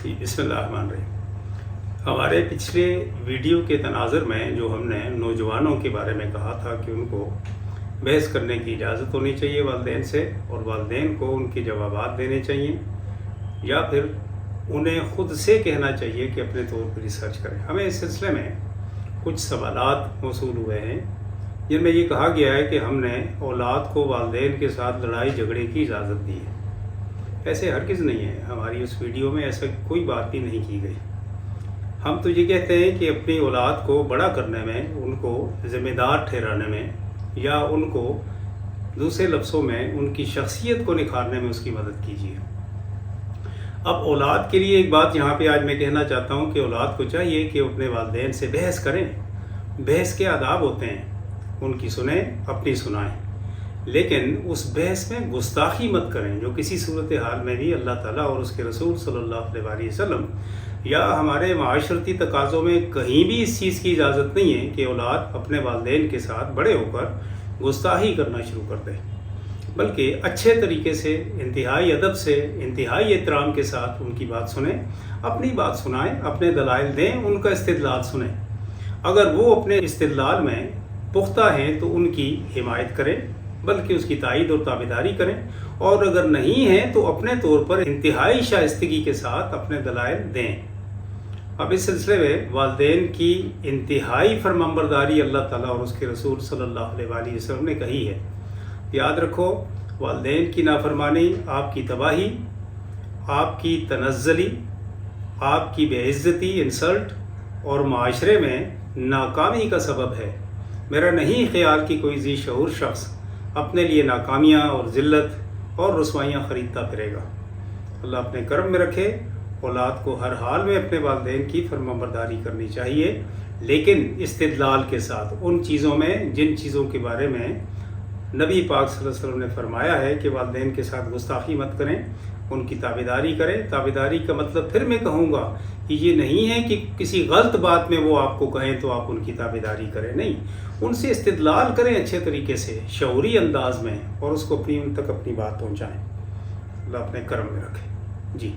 जी बिस्मिल्लाहिर्रहमानिर्रहीम। हमारे पिछले वीडियो के तनाज़ुर में जो हमने नौजवानों के बारे में कहा था कि उनको बहस करने की इजाज़त होनी चाहिए वालिदैन से, और वालिदैन को उनके जवाबात देने चाहिए या फिर उन्हें ख़ुद से कहना चाहिए कि अपने तौर पर रिसर्च करें। हमें इस सिलसिले में कुछ सवालात मौसूल हुए हैं जिनमें ये कहा गया है कि हमने औलाद को वालिदैन के साथ लड़ाई झगड़े की इजाज़त दी है। ऐसे हरगिज़ नहीं है, हमारी उस वीडियो में ऐसा कोई बात भी नहीं की गई। हम तो ये कहते हैं कि अपनी औलाद को बड़ा करने में, उनको ज़िम्मेदार ठहराने में या उनको दूसरे लफ्ज़ों में उनकी शख्सियत को निखारने में उसकी मदद कीजिए। अब औलाद के लिए एक बात यहाँ पे आज मैं कहना चाहता हूँ कि औलाद को चाहिए कि अपने वालिदैन से बहस करें। बहस के आदाब होते हैं, उनकी सुने, अपनी सुनाएं, लेकिन उस बहस में गुस्ताखी मत करें जो किसी सूरत हाल में भी अल्लाह ताला और उसके रसूल सल्लल्लाहु अलैहि वसल्लम या हमारे माशरती तकाज़ों में कहीं भी इस चीज़ की इजाज़त नहीं है कि औलाद अपने वालिदैन के साथ बड़े होकर गुस्ताखी करना शुरू कर दे, बल्कि अच्छे तरीके से, इंतहाई अदब से, इंतहाई एहतराम के साथ उनकी बात सुने, अपनी बात सुनाएं, अपने दलाइल दें, उनका इस्तिदलाल सुने। अगर वो अपने इस्तिदलाल में पुख्ता हैं तो उनकी हिमायत करें, बल्कि उसकी तायीद और ताबेदारी करें, और अगर नहीं है तो अपने तौर पर इंतहाई शाइस्तगी के साथ अपने दलाइल दें। अब इस सिलसिले में वालिदैन की इंतहाई फरमाबरदारी अल्लाह ताला और उसके रसूल सल्लल्लाहु अलैहि वसल्लम ने कही है। याद रखो, वालिदैन की नाफरमानी आपकी तबाही, आपकी तनज़्ज़ली, आपकी बेइज्जती, इंसल्ट और माशरे में नाकामी का सबब है। मेरा नहीं ख्याल कि कोई ज़ी शऊर शख्स अपने लिए नाकामियाँ और ज़िल्लत और रुसवाइयाँ ख़रीदता फिरेगा। अल्लाह अपने करम में रखे। औलाद को हर हाल में अपने वालिदैन की फरमाबरदारी करनी चाहिए, लेकिन इस्तिदलाल के साथ, उन चीज़ों में जिन चीज़ों के बारे में नबी पाक सल्लल्लाहु अलैहि वसल्लम ने फरमाया है कि वालिदैन के साथ गुस्ताखी मत करें, उनकी ताबेदारी करें। ताबेदारी का मतलब फिर मैं कहूँगा कि ये नहीं है कि किसी गलत बात में वो आपको कहें तो आप उनकी ताबेदारी करें, नहीं, उनसे इस्तिदलाल करें अच्छे तरीके से, शऊरी अंदाज में, और उसको उन तक अपनी बात पहुँचाएँ। अल्लाह अपने करम में रखे। जी।